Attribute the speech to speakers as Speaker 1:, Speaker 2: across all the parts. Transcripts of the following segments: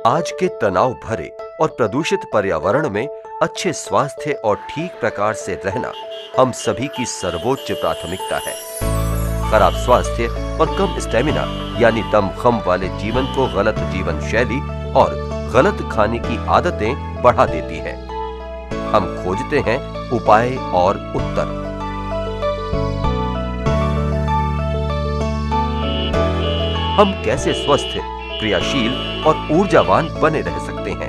Speaker 1: आज के तनाव भरे और प्रदूषित पर्यावरण में अच्छे स्वास्थ्य और ठीक प्रकार से रहना हम सभी की सर्वोच्च प्राथमिकता है। खराब स्वास्थ्य और कम स्टेमिना यानी दमखम वाले जीवन को गलत जीवन शैली और गलत खाने की आदतें बढ़ा देती है। हम खोजते हैं उपाय और उत्तर। हम कैसे स्वस्थ, क्रियाशील और ऊर्जावान बने रह सकते हैं?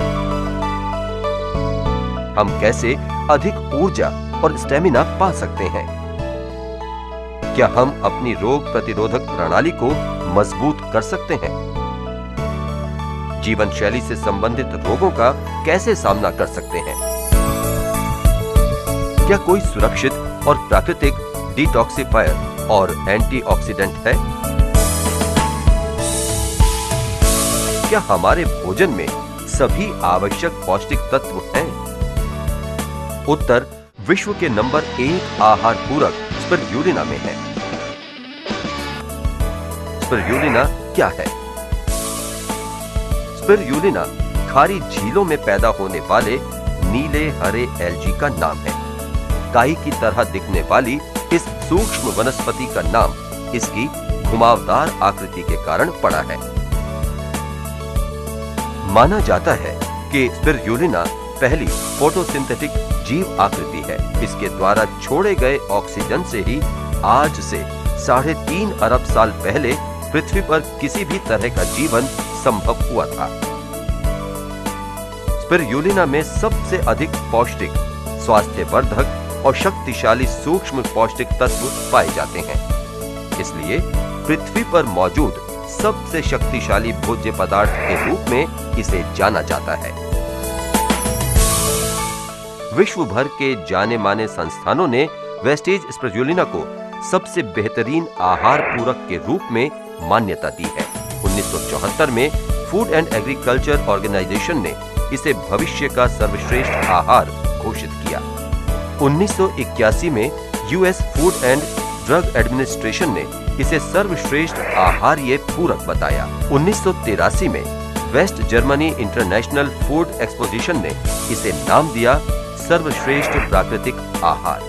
Speaker 1: हम कैसे अधिक ऊर्जा और स्टेमिना पा सकते हैं? क्या हम अपनी रोग प्रतिरोधक प्रणाली को मजबूत कर सकते हैं? जीवन शैली से संबंधित रोगों का कैसे सामना कर सकते हैं? क्या कोई सुरक्षित और प्राकृतिक डिटॉक्सिफायर और एंटीऑक्सीडेंट है? क्या हमारे भोजन में सभी आवश्यक पौष्टिक तत्व हैं? उत्तर विश्व के नंबर 1 आहार पूरक स्पिरुलिना में है। स्पिरुलिना क्या है? स्पिरुलिना खारी झीलों में पैदा होने वाले नीले हरे एल्गी का नाम है। काई की तरह दिखने वाली इस सूक्ष्म वनस्पति का नाम इसकी घुमावदार आकृति के कारण पड़ा है। माना जाता है कि स्पिरुलिना पहली फोटोसिंथेटिक जीव आकृति है। इसके द्वारा छोड़े गए ऑक्सीजन से ही आज से 3.5 अरब साल पहले पृथ्वी पर किसी भी तरह का जीवन संभव हुआ था। स्पिरुलिना में सबसे अधिक पौष्टिक, स्वास्थ्यवर्धक और शक्तिशाली सूक्ष्म पौष्टिक तत्व पाए जाते हैं। इसलिए पृथ्वी पर मौजूद सबसे शक्तिशाली भोज्य पदार्थ के रूप में इसे जाना जाता है। विश्व भर के जाने माने संस्थानों ने वेस्टेज स्पिरुलिना को सबसे बेहतरीन आहार पूरक के रूप में मान्यता दी है। 1974 में फूड एंड एग्रीकल्चर ऑर्गेनाइजेशन ने इसे भविष्य का सर्वश्रेष्ठ आहार घोषित किया। 1981 में US food and drug administration ने इसे सर्वश्रेष्ठ आहार्य पूरक बताया। 1983 में West Germany international food exposition ने इसे नाम दिया सर्वश्रेष्ठ प्राकृतिक आहार।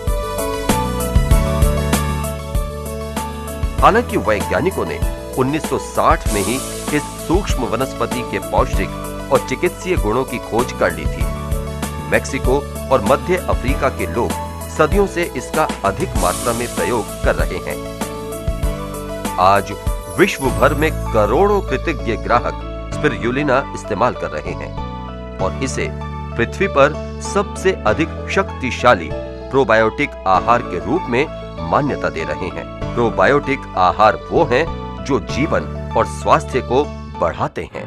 Speaker 1: हालांकि वैज्ञानिकों ने 1960 में ही इस सूक्ष्म वनस्पति के पौष्टिक और चिकित्सीय गुणों की खोज कर ली थी। मेक्सिको और मध्य अफ्रीका के लोग सदियों से इसका अधिक मात्रा में प्रयोग कर रहे हैं। आज विश्व भर में करोड़ों कृतज्ञ ग्राहक स्पिरुलिना इस्तेमाल कर रहे हैं और इसे पृथ्वी पर सबसे अधिक शक्तिशाली प्रोबायोटिक आहार के रूप में मान्यता दे रहे हैं। प्रोबायोटिक आहार वो हैं जो जीवन और स्वास्थ्य को बढ़ाते हैं।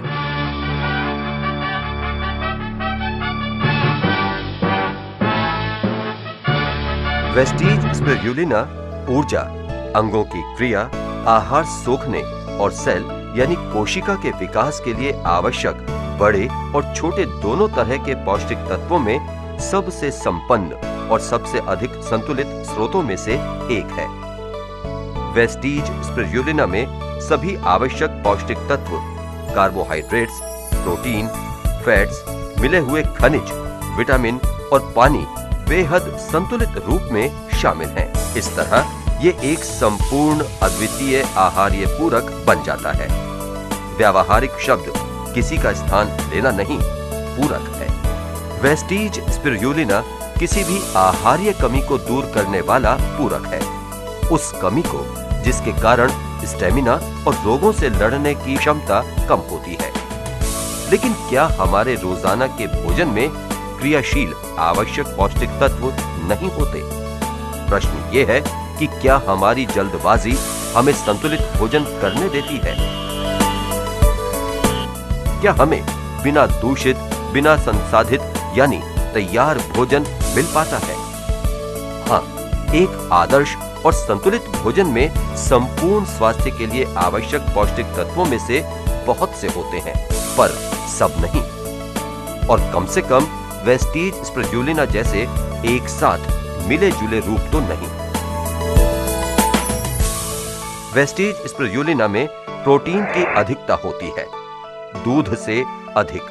Speaker 1: वेस्टीज स्पिरुलिना ऊर्जा, अंगों की क्रिया, आहार सोखने और सेल यानी कोशिका के विकास के लिए आवश्यक बड़े और छोटे दोनों तरह के पौष्टिक तत्वों में सबसे संपन्न और सबसे अधिक संतुलित स्रोतों में से एक है। वेस्टीज स्पिरुलिना में सभी आवश्यक पौष्टिक तत्व, कार्बोहाइड्रेट्स, प्रोटीन, फैट्स, मिले हुए खनिज, विटामिन और पानी बेहद संतुलित रूप में शामिल हैं। इस तरह ये एक संपूर्ण अद्वितीय आहार्य पूरक बन जाता है। व्यावहारिक शब्द किसी का स्थान लेना नहीं, पूरक है। वेस्टीज स्पिरुलिना किसी भी आहार्य कमी को दूर करने वाला पूरक है। उस कमी को जिसके कारण स्टेमिना और रोगों से लड़ने की क्षमता कम होती है। लेकिन क्या हमारे रोजाना के भोजन में क्रियाशील आवश्यक पौष्टिक तत्व नहीं होते? प्रश्न ये है कि क्या हमारी जल्दबाजी हमें संतुलित भोजन करने देती है? क्या हमें बिना दूषित, बिना संसाधित यानी तैयार भोजन मिल पाता है? हाँ, एक आदर्श और संतुलित भोजन में संपूर्ण स्वास्थ्य के लिए आवश्यक पौष्टिक तत्वों में से बहुत से होते हैं, पर सब नहीं। और कम से कम वेस्टीज स्पिरुलिना जैसे एक साथ मिले जुले रूप तो नहीं। वेस्टीज स्पिरुलिना में प्रोटीन की अधिकता होती है, दूध से अधिक।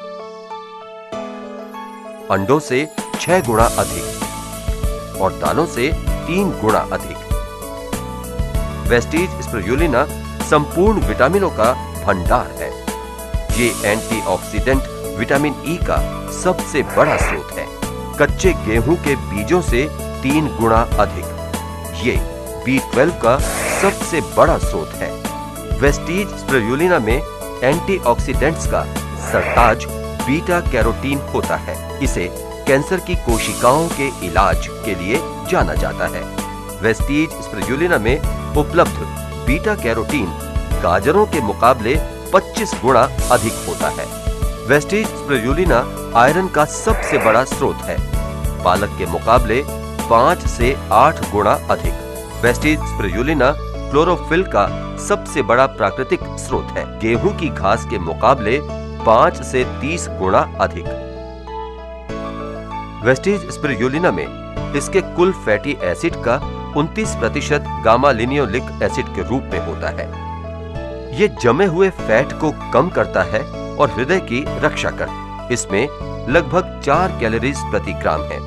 Speaker 1: अंडों से 6 गुना अधिक और दालों से 3 गुना अधिक। वेस्टीज स्पिरुलिना संपूर्ण विटामिनों का भंडार है। ये एंटीऑक्सीडेंट विटामिन ई का सबसे बड़ा स्रोत है। कच्चे गेहूं के बीजों से 3 गुना अधिक। ये B12 का सबसे बड़ा स्रोत है। वेस्टीज स्पिरुलिना में एंटीऑक्सीडेंट्स का सरताज बीटा कैरोटीन होता है। इसे कैंसर की कोशिकाओं के इलाज के लिए जाना जाता है। वेस्टीज स्पिरुलिना में उपलब्ध बीटा कैरोटीन गाजरों के मुकाबले 25 गुना अधिक होता है। वेस्टीज स्पिरुलिना आयरन का सबसे बड़ा स्रोत है, पालक के मुकाबले 5 से 8 गुना अधिक। वेस्टीज स्पिरुलिना क्लोरोफिल का सबसे बड़ा प्राकृतिक स्रोत है, गेहूं की घास के मुकाबले 5 से 30 गुना अधिक। वेस्टीज स्पिरुलिना में इसके कुल फैटी एसिड का 29% गामा लिनियोलिक एसिड के रूप में होता है। ये जमे हुए फैट को कम करता है और हृदय की रक्षा करता है। इसमें लगभग 4 कैलोरीज प्रति ग्राम है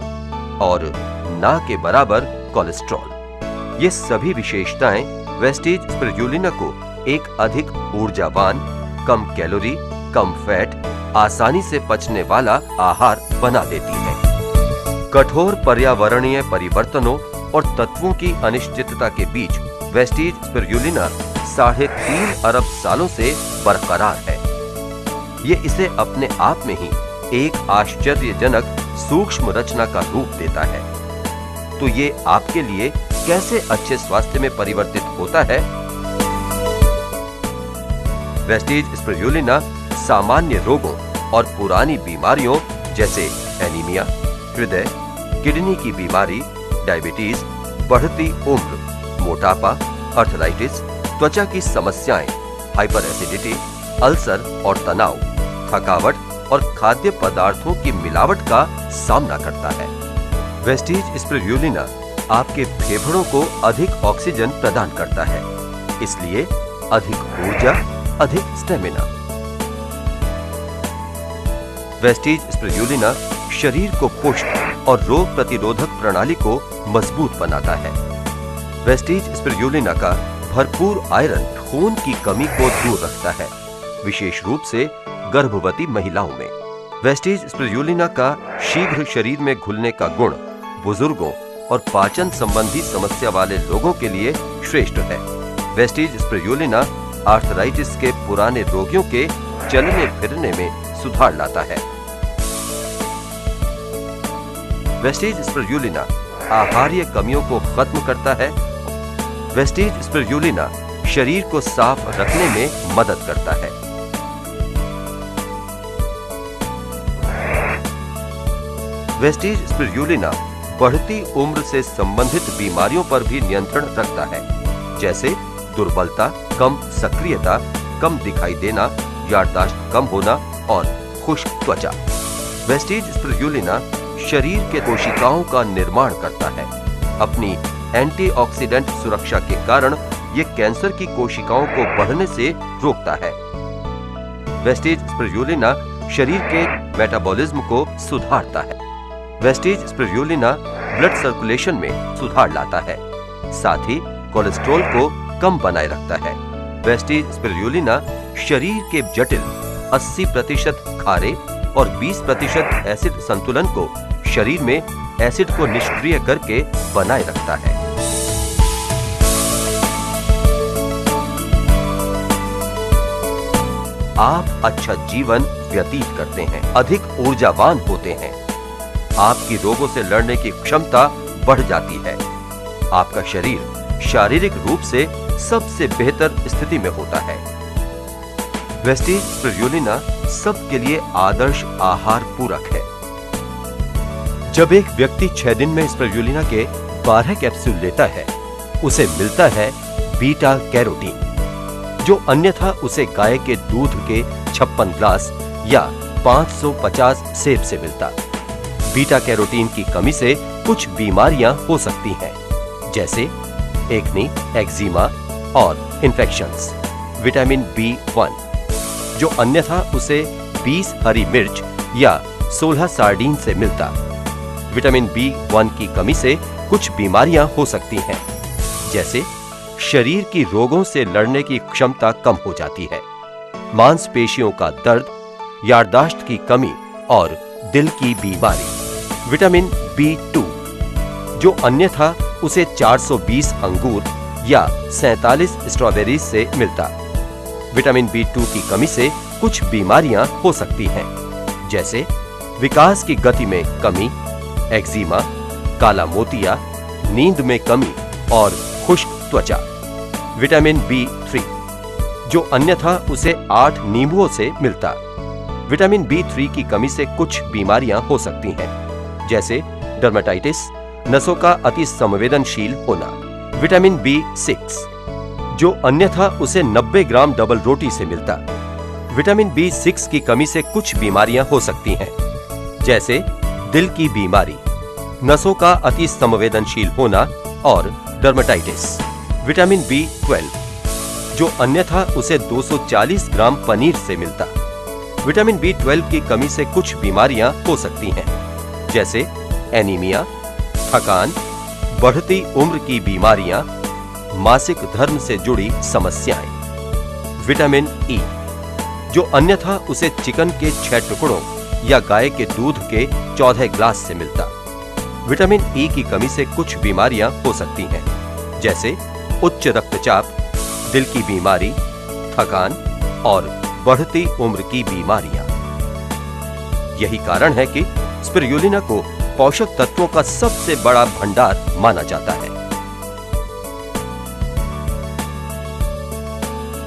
Speaker 1: और ना के बराबर कोलेस्ट्रॉल। ये सभी विशेषताएं वेस्टीज स्पिरुलिना को एक अधिक ऊर्जावान, कम कैलोरी, कम फैट, आसानी से पचने वाला आहार बना देती है। कठोर पर्यावरणीय परिवर्तनों और तत्वों की अनिश्चितता के बीच वेस्टीज स्पिरुलिना 3.5 अरब सालों से बरकरार है। ये इसे अपने आप में ही एक आश्चर्यजनक सूक्ष्म रचना का रूप देता है। तो ये आपके लिए कैसे अच्छे स्वास्थ्य में परिवर्तित होता है? वेस्टीज स्पिरुलिना सामान्य रोगों और पुरानी बीमारियों जैसे एनीमिया, हृदय, किडनी की बीमारी, डायबिटीज, बढ़ती उम्र, मोटापा, अर्थराइटिस, त्वचा की समस्याएं, हाइपर एसिडिटी, अल्सर और तनाव, थकावट और खाद्य पदार्थों की मिलावट का सामना करता है। वेस्टीज स्पिरुलिना आपके फेफड़ों को अधिक ऑक्सीजन प्रदान करता है, इसलिए अधिक ऊर्जा, अधिक स्टेमिना। वेस्टीज स्पिरुलिना शरीर को पुष्ट और रोग प्रतिरोधक प्रणाली को मजबूत बनाता है। वेस्टीज स्पिरुलिना का भरपूर आयरन खून की कमी को दूर रखता है, विशेष रूप से गर्भवती महिलाओं में। वेस्टीज स्पिरुलिना का शीघ्र शरीर में घुलने का गुण बुजुर्गों और पाचन संबंधी समस्या वाले लोगों के लिए श्रेष्ठ है। वेस्टीज स्पिरुलिना आर्थराइटिस के पुराने रोगियों के चलने फिरने में सुधार लाता है। वेस्टीज स्पिरुलिना आहार्य कमियों को खत्म करता है। वेस्टीज स्पिरुलिना शरीर को साफ रखने में मदद करता है। वेस्टीज स्पिरुलिना बढ़ती उम्र से संबंधित बीमारियों पर भी नियंत्रण रखता है, जैसे दुर्बलता, कम सक्रियता, कम दिखाई देना, याददाश्त कम होना और खुश्क त्वचा। वेस्टीज स्पिरुलिना शरीर के कोशिकाओं का निर्माण करता है। अपनी एंटीऑक्सीडेंट सुरक्षा के कारण ये कैंसर की कोशिकाओं को बढ़ने से रोकता है। वेस्टीज स्पिरुलिना शरीर के मेटाबॉलिज्म को सुधारता है। वेस्टीज स्पिरुलिना ब्लड सर्कुलेशन में सुधार लाता है, साथ ही कोलेस्ट्रॉल को कम बनाए रखता है। वेस्टीज स्पिरुलिना शरीर के जटिल 80% खारे और 20% एसिड संतुलन को शरीर में एसिड को निष्क्रिय करके बनाए रखता है। आप अच्छा जीवन व्यतीत करते हैं, अधिक ऊर्जावान होते हैं, आपकी रोगों से लड़ने की क्षमता बढ़ जाती है, आपका शरीर शारीरिक रूप से सबसे बेहतर स्थिति में होता है। वेस्टीज स्पिरुलिना सबके लिए आदर्श आहार पूरक है। जब एक व्यक्ति 6 दिन में स्पिरुलिना के 12 कैप्सूल लेता है, उसे मिलता है बीटा कैरोटीन, जो अन्यथा उसे गाय के दूध के 56 ग्लास या 550 सेब से मिलता। बीटा कैरोटीन की कमी से कुछ बीमारियां हो सकती हैं, जैसे एक्ने, एक्जिमा और इन्फेक्शंस। विटामिन B1, जो अन्यथा उसे 20 हरी मिर्च या 16 सार्डीन से मिलता। विटामिन B1 की कमी से कुछ बीमारियां हो सकती हैं, जैसे शरीर की रोगों से लड़ने की क्षमता कम हो जाती है, मांसपेशियों का दर्द, याददाश्त की कमी और दिल की बीमारी। विटामिन B2 जो अन्यथा उसे 420 अंगूर या 47 स्ट्रॉबेरीज से मिलता। विटामिन B2 की कमी से कुछ बीमारियां हो सकती हैं, जैसे विकास की गति में कमी, एक्जिमा, काला मोतिया, नींद में कमी और खुश्क त्वचा। विटामिन B3 जो अन्यथा उसे 8 नींबुओं से मिलता। विटामिन B3 की कमी से कुछ बीमारियां हो सकती हैं, जैसे डर्मेटाइटिस, नसों का अति संवेदनशील होना। विटामिन B6 जो अन्यथा उसे 90 ग्राम डबल रोटी से मिलता। विटामिन B6 की कमी से कुछ बीमारियां हो सकती हैं, जैसे दिल की बीमारी, नसों का अति संवेदनशील होना और डर्मेटाइटिस। विटामिन B12 जो अन्यथा उसे 240 ग्राम पनीर से मिलता। विटामिन B12 की कमी से कुछ बीमारियां हो सकती हैं, जैसे एनीमिया, थकान, बढ़ती उम्र की बीमारियां, मासिक धर्म से जुड़ी समस्याएं। विटामिन E जो अन्यथा उसे चिकन के 6 टुकड़ों या गाय के दूध के 14 ग्लास से मिलता। विटामिन E की कमी से कुछ बीमारियां हो सकती हैं, जैसे उच्च रक्तचाप, दिल की बीमारी, थकान और बढ़ती उम्र की बीमारियां। यही कारण है कि स्पिरुलिना को पोषक तत्वों का सबसे बड़ा भंडार माना जाता है।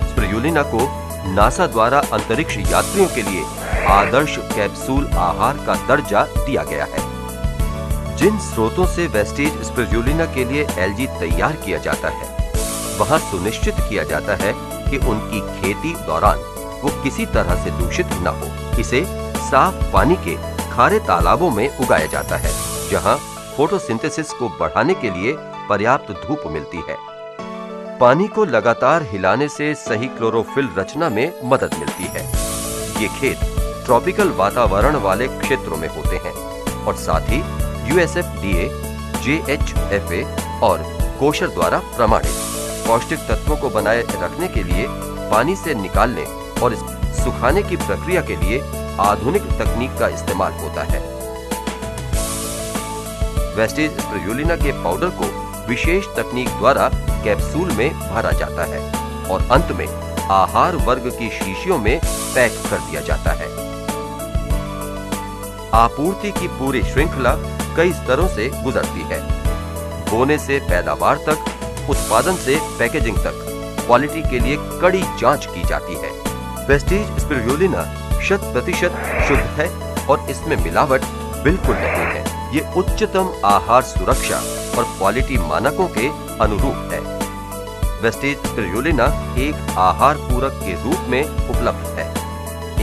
Speaker 1: स्पिरुलिना को नासा द्वारा अंतरिक्ष यात्रियों के लिए आदर्श कैप्सूल आहार का दर्जा दिया गया है। जिन स्रोतों से वेस्टेज स्पिरुलिना के लिए एल्गी तैयार किया जाता है, वहां सुनिश्चित किया जाता है कि उनकी खेती दौरान वो किसी तरह से दूषित न हो। इसे साफ पानी के खारे तालाबों में उगाया जाता है, जहां फोटोसिंथेसिस को बढ़ाने के लिए पर्याप्त धूप मिलती है। पानी को लगातार हिलाने से सही क्लोरोफिल रचना में मदद मिलती है। ये खेत ट्रॉपिकल वातावरण वाले क्षेत्रों में होते हैं और साथ ही USFDA, JHFA और कोशर द्वारा प्रमाणित। पौष्टिक तत्वों को बनाए रखने के लिए पानी से निकालने और सुखाने की प्रक्रिया के लिए आधुनिक तकनीक का इस्तेमाल होता है। वेस्टेज स्पिरुलिना के पाउडर को विशेष तकनीक द्वारा कैप्सूल में भरा जाता है और अंत में आहार वर्ग की शीशियों में पैक कर दिया जाता है। आपूर्ति की पूरी श्रृंखला कई स्तरों से गुजरती है, बोने से पैदावार तक, उत्पादन से पैकेजिंग तक। क्वालिटी के लिए कड़ी जांच की जाती है। वेस्टेज स्पिरुलिना 100% शुद्ध है और इसमें मिलावट बिल्कुल नहीं है। ये उच्चतम आहार सुरक्षा और क्वालिटी मानकों के अनुरूप है। वेस्टेज स्पिरुलिना एक आहार पूरक के रूप में उपलब्ध है।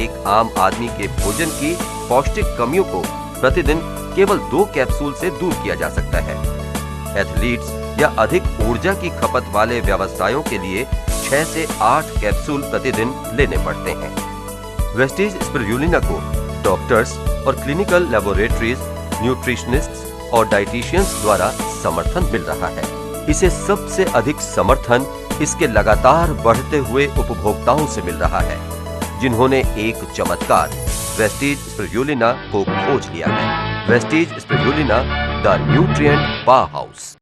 Speaker 1: एक आम आदमी के भोजन की पौष्टिक कमियों को प्रतिदिन केवल 2 कैप्सूल से दूर किया जा सकता है। एथलीट्स या अधिक ऊर्जा की खपत वाले व्यवसायों के लिए 6 से 8 कैप्सूल प्रतिदिन लेने पड़ते हैं। वेस्टेज स्पिरुलिना को डॉक्टर्स और क्लिनिकल लेबोरेटरीज, न्यूट्रिशनिस्ट्स और डाइटिशियंस द्वारा समर्थन मिल रहा है। इसे सबसे अधिक समर्थन इसके लगातार बढ़ते हुए उपभोक्ताओं से मिल रहा है, जिन्होंने एक चमत्कार वेस्टेज स्पिरुलिना को खोज लिया है। Wastage spirulina, the nutrient powerhouse.